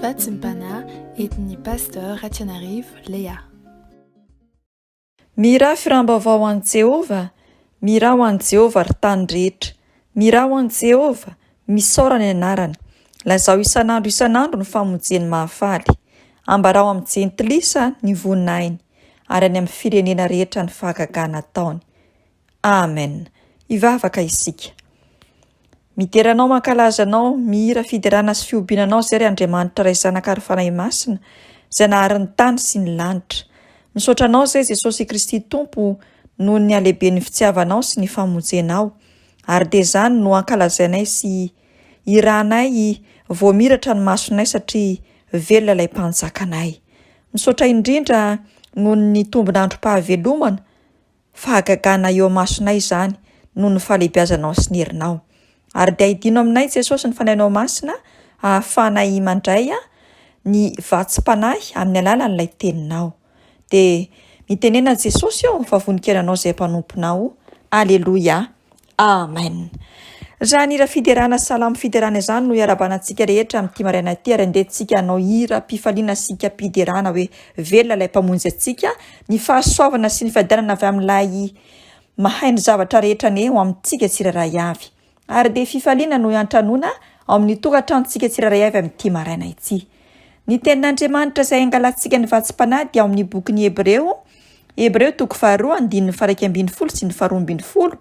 Vatsimpana etin'ny pasteur Ratianarivo Léa. Mira firam-baovao an Jehova, mira ho an Jehova ry tany rehetra, mira ho an Jehova, misaora ny anarany. Lazao isan'andro ny famonjeny mahafaly. Ambarao amin'ny jentilisa ny voninahiny, ary any amin'ny firenena rehetra ny fahagagana ataony. Amen. Ivavaka isika. Mideranao mankalazanao, mihira fiderana sy fiobinanao zay ry Andriamanitra ray zanaka ary fanahy masina, izay naharin'ny tany sy ny lanitra. Misaotranao zay Jesosy Kristy Tompo noho ny alehiben'ny fitiavanao sy ny famonjenao, ary de zany no ankalazainay sy irahanay voamiratra ny masonay satria velona ilay mpanjakanay. Misaotra indrindra noho ny tombon'androm-pahavelomana, fahagagana eo masonay zany noho ny fahalehibiazanao sy ny herinao. Ary de ahidino aminay Jesosy ny fanahinao masina, ahafahanay mandray ny vatsim-panahy amin'ny alalan'ilay teninao. De mitenena Jesosy eo fa voninkenanao zay mpanomponao. Aleluia. Amen. Raha ny hira fiderana salamo fiderana izany no iarabanantsika rehetra amin'ity maraina ity, ary andehantsika hanao hira mpifaliana sika mpiderana hoe velona ilay mpamonjy antsika, ny fahasoavana sy ny fiadanana avy amin'ilay mahay ny zavatra rehetra ny eo amintsika tsiraray avy. Ary de fifaliana no iantranoana ao amin'ny tokantranontsika tsiraray avy amin'ity maraina ity. Ny tenin'Andriamanitra izay angalantsika ny vatsim-panahy dia ao amin'ny bokin'ny Hebreo 2:1-12 sy ny 12.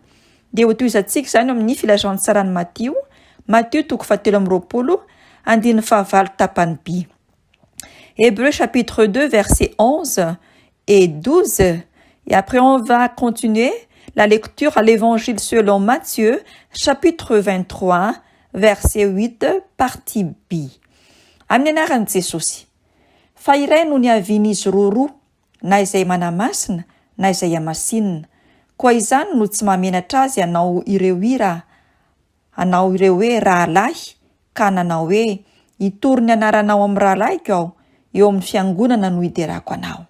De ho tohizantsika izany amin'ny filazan'ny tsaran'ny Matthieu 7:15 tapany B. Hébreux chapitre 2 versets 11 et 12. Et après on va continuer la lecture à l'évangile selon Matthieu chapitre 23 verset 8 partie B. Amin'ny anaran'i Jesosy. Fa iray no niavian'izy roa, na izay manamasina, na izay amasinina. Koa izany no tsy mamenatra azy hanao ireo hira, hanao ireo hoe rahalahy, ka nanao hoe itory ny anaranao amin'ny rahalahyko aho, eo amin'ny fiangonana no hiderako anao.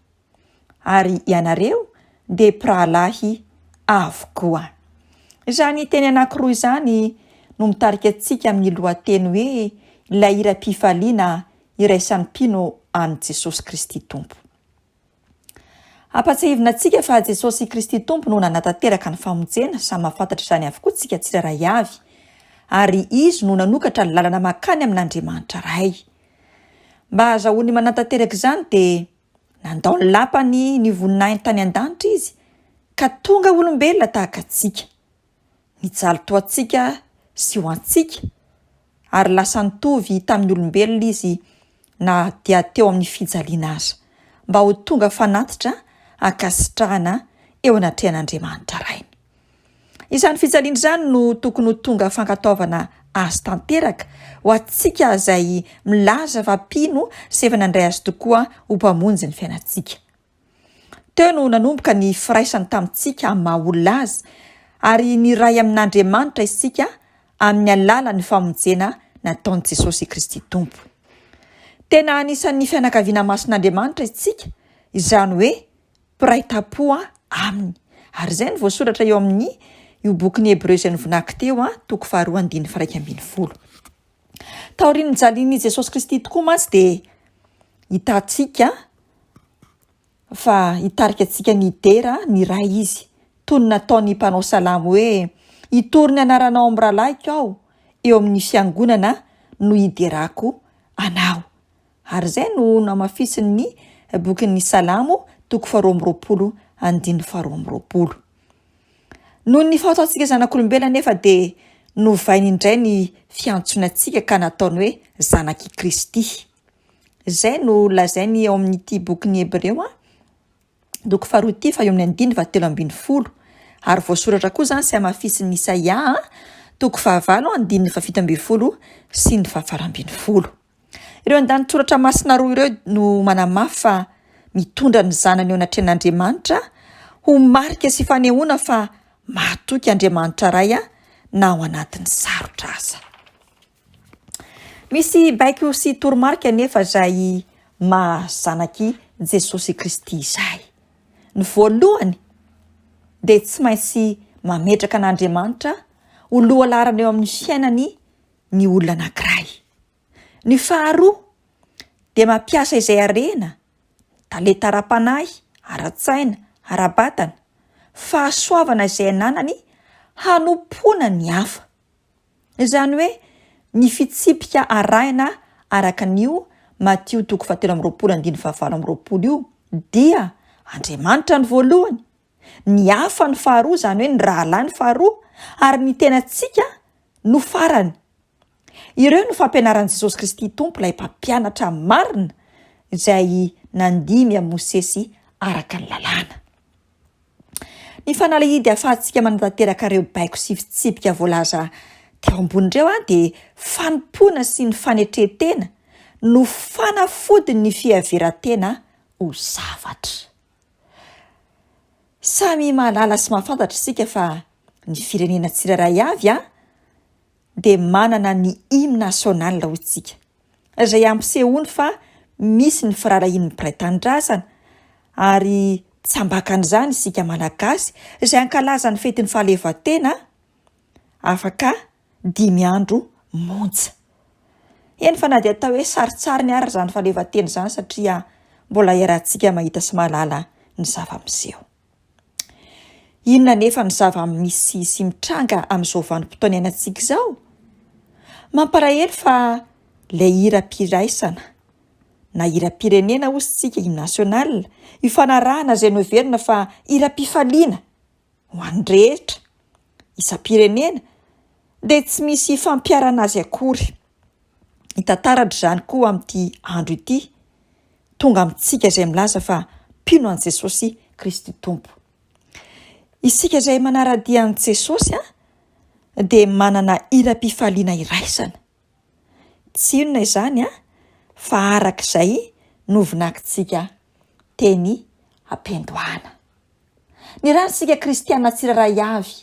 Ary ianareo de mpirahalahy avokoa. Izany teny anankiroa izany no mitarika antsika amin'ny lohateny hoe ilay hira mpifaliana iraisan'ny mpino an Jesosy Kristy Tompo. Ampatsahivina antsika fa Jesosy Kristy Tompo no nanatanteraka ny famonjena, samy mahafantatra izany avokoa tsika tsiraray avy, ary izy no nanokatra ny lalana makany amin'Andriamanitra ray. Mba azahoany manatanteraka izany de nandao ny lapany ny voninahiny tany an-danitra izy, ka tonga olombelona tahaka antsika. Nijaly toantsika sy ho antsika, ary lasa nitovy tamin'ny olombelona izy na dia teo amin'ny fijaliana aza, mba ho tonga fanatitra ankasitrahana eo anatrehan'Andriamanitra rainy. Izany fijaliana izany no tokony ho tonga fankataovana azy tanteraka ho antsika izay milaza fa mpino sy efa nandray azy tokoa ho mpamonjy ny fiainantsika. Teo no nanomboka ny firaisany tamintsika amin'ny maha-olona azy, ary ny ray amin'Andriamanitra isika amin'ny alalan'ny famonjena nataon'i Jesosy Kristy Tompo. Tena anisan'ny fianakaviana masin'Andriamanitra isika, izany hoe piraita-po aminy. Ary izay ny voasoratra eo amin'ny io bokin'ny Hebreo izay novonako teo 2:1-12. Taorian'ny jalian'i Jesosy Kristy tokoa mantsy de hitantsika fa hitarika antsika ny idera ny ray izy, toy ny nataony mpanao salamo hoe itory ny anaranao amin'ny rahalahyko aho, eo amin'ny fiangonana no hiderako anao. Ary izay no namafisin'ny bokin'ny Salamo 2:2. Noho ny fahataontsika zanak'olombelona nefa de novainy indray ny fiantsonantsika ka nataony hoe zanaky Kristy. Izay no lazainy eo amin'ity bokin'ny Hebreo 2:1-17. Ary voasoratra koa zany sy amafisin'ny Isaia 9:17 sy ny 12. Ireo andanitsoratra masina roa ireo no manamafy fa mitondra ny zanany eo anatrehan'Andriamanitra ho marika sy fanehoana fa mahatoky Andriamanitra ray na ao anatin'ny sarotra aza. Misy baiko sy toromarika nefa izay mahazanaky Jesosy Kristy izay. Ny voalohany de tsy maintsy mametraka an'Andriamanitra ho lohalarana eo amin'ny fiainany ny olona anankiray. Ny faharoa dia mampiasa izay arena, talenta ara-panahy, ara-tsaina, ara-batana, fahasoavana izay ananany hanompoana ny hafa. Izany hoe ny fitsipika arahina araka an'io Matthieu 7:20-20 io dia Andriamanitra ny voalohany, ny hafa ny faharoa, izany hoe ny rahalahy ny faharoa, ary ny tenantsika no farany. Ireo no fampianaran'i Jesosy Kristy Tompo, ilay mpampianatra marina izay nandimy amin'ny Mosesy araka ny lalàna. Ny fanalahidy ahafahantsika manatanteraka ireo baiko sy fitsipika voalaza teo ambony ireo dia fanompoana sy ny fanetretena no fanafodiny ny fihaverantena ho zavatra. Samy mahalala sy mahafantatra isika fa ny firenena tsirairay avy dia manana ny hymne national ho isika, izay ampisehoany fa misy ny firalahin'ny mpiray-tanindrazana, ary tsy ambakan'izany isika malagasy izay ankalaza ny fetin'ny fahaleovantena afaka 5 andro monja. Eny fa na dia atao hoe saritsary ny ara izany fahaleovantena izany satria mbola iarahantsika mahita sy mahalala ny zava-miseho. Inona nefa ny zava-misy sy mitranga amin'izao vanim-potoana iainantsika izao? Mampalahelo fa ilay hira mpiraisana na hira-pirenena hozy isika hymne national, ifanarahana izay noeverina fa hira-pifaliana ho an'ny rehetra isam-pirenena dia tsy misy fampiarana azy akory. Hitantaratra izany koa amin'ity andro ity, tonga amintsika izay milaza fa mpino an'i Jesosy Kristy Tompo. Isika izay manaradia an'i Jesosy dia manana hira-pifaliana iraisana. Tsy inona izany fa arak'izay novonakintsika teny am-piandohana. Ny ranosika kristiana tsirairay avy,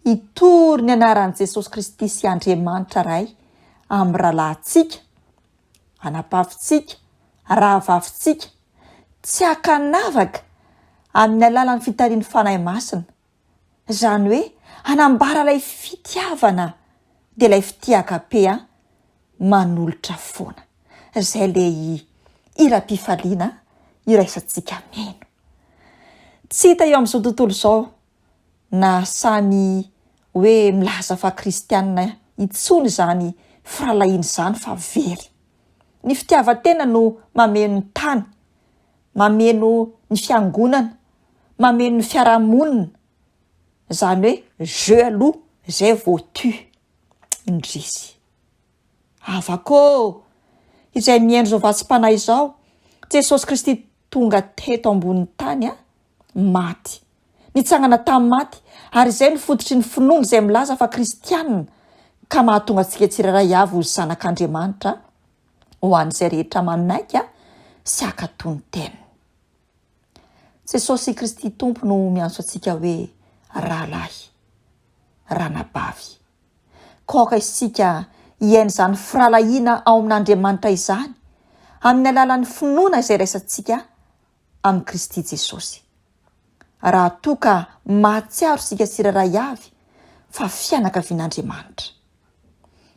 hitory ny anaran'i Jesosy Kristy sy Andriamanitra iray amin'ny rahalahintsika, anapavintsika, rahavavintsika, tsy hakanavaka amin'ny alalan'ny fitarian'ny fanahy masina. Izany hoe hanambara ilay fitiavana dia ilay fitiavam-pe manolotra foana. Izay ilay hira-pifaliana iraisantsika meno. Tsy hita eo amin'izao tontolo izao na samy hoe milaza fa kristianina intsony izany firalahiana izany fa very. Ny fitiavan-tena no mameno ny tany, mameno ny fiangonana, mameno ny fiarahamonina. Izany hoe jeu aloha izay vao tu indrisy. Avakô izay mihaino izao vatsim-panahy izao, Jesosy Kristy tonga teto ambonin'ny tany maty, nitsangana tamin'ny maty, ary izay ny fototry ny finoana izay milaza fa kristianina, ka mahatonga antsika tsirairay avy ho zanak'Andriamanitra ho an'izay rehetra manaiky sy hakatoy ny tenany. Jesosy Kristy Tompo no miantso antsika hoe rahalahy, ranabavy. Kaoka isika hiaino izany firalahiana ao amin'Andriamanitra izany amin'ny alalan'ny finoana izay raisantsika amin'ny Kristy Jesosy. Raha toa ka mahatsiaro isika tsirairay avy fa fianakavian'Andriamanitra,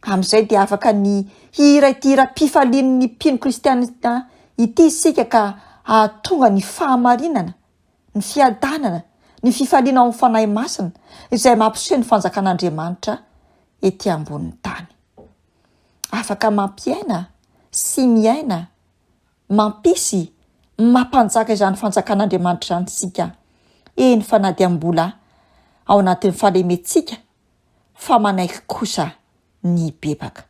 amin'izay dia afaka ny hira ity hira-pifalian'ny mpino kristianina ity isika ka ahatonga ny fahamarinana, ny fiadanana, ny fifaliana ao amin'ny fanahy masina izay mampiseho ny fanjakan'Andriamanitra ety ambonin'ny tany. Afaka mampiaina sy miaina, mampisy, mampanjaka izany fanjakan'Andriamanitra izany isika. Eny fa na dia mbola ao anatin'ny fahalementsika fa manaiky kosa ny bebaka.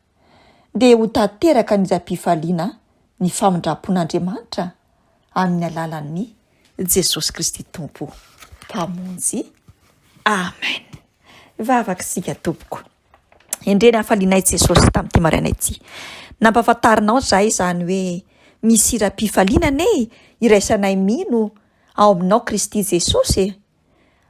Dia ho tanteraka ny hira-pifaliana, ny famindram-pon'Andriamanitra amin'ny alalan'ny Jesosy Kristy Tompo mpamonjy. Amen. Vavaka isika tompoko. Indreny hafalianay Jesosy tamin'ity maraina ity. Nampafantarinao izahay izany hoe misy hira-pifaliana anie iraisanay mino ao aminao Kristy Jesosy.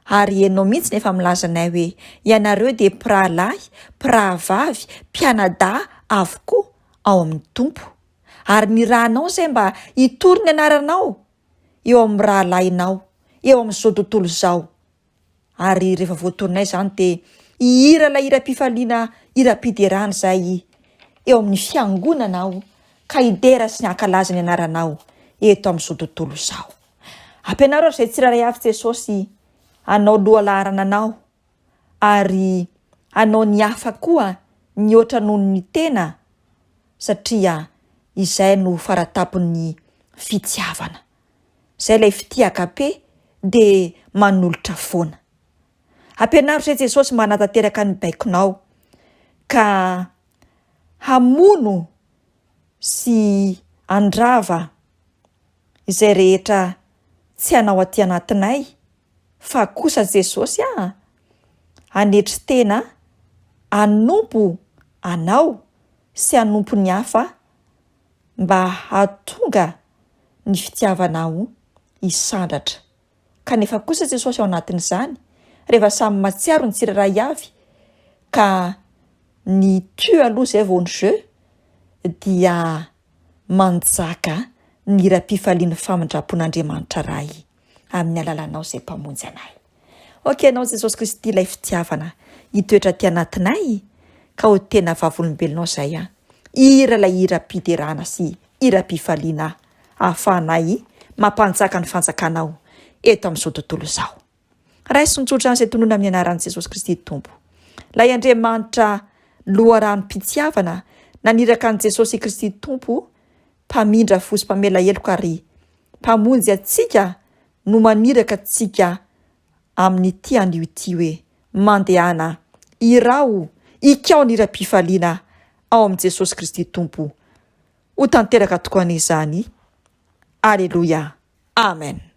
Ary ianao mihitsy nefa milazanay hoe ianareo dia mpirahalahy, mpirahavavy, mpianadahy avokoa ao amin'ny Tompo. Ary ny rahanao izay mba hitory ny anaranao eo amin'ny rahalahinao, eo amin'izao tontolo izao. Ary rehefa voatorinay izany dia hihira ilay hira-pifaliana, hira-piderana izay eo amin'ny fiangonanao ka idera sy ny ankalaza ny anaranao eto amin'izao tontolo izao. Ampianareo izay tsirairay avy Jesosy anao lohalarana anao ary anao ny hafa koa ny oatra noho ny tena satria izay no faratapon'ny fitiavana. Izay ilay fitiaka be dia manolotra foana. Ampianareo izay Jesosy manatanteraka ny baikonao ka hamono sy andrava izay rehetra tsy hanao aty anatinay fa kosa Jesosy hanetry tena hanompo anao sy hanompo ny hafa mba hahatonga ny fitiavanao hisandratra. Kanefa kosa Jesosy ao anatin'izany rehefa samy matsiaro ny tsirairay avy ka ny tue aloha izay vao ny jeu dia manjaka ny ra-pifalian'ny famindrapon'Andriamanitra iray amin'ny alalanao izay mpamonjy anay. Anao Jesosy Kristy ilay fitiavana hitoetra aty anatinay ka ho tena vavolombelonao izay ira ilay ira-piderana sy ira-pifaliana ahafahanay mampanjaka ny fanjakanao eto amin'izao tontolo izao. Raisintsotra izay tonoina amin'ny anaran'i Jesosy Kristy Tompo. Ilay Andriamanitra loharanom-pitiavana naniraka an'i Jesosy Kristy Tompo mpamindra fo sy mpamela heloka ary mpamonjy atsika no maniraka atsika amin'ity anio ity hoe mandehana irao ikao ny ira-pifaliana ao amin'i Jesosy Kristy Tompo. Ho tanteraka tokoa an'izany. Aleluia. Amen.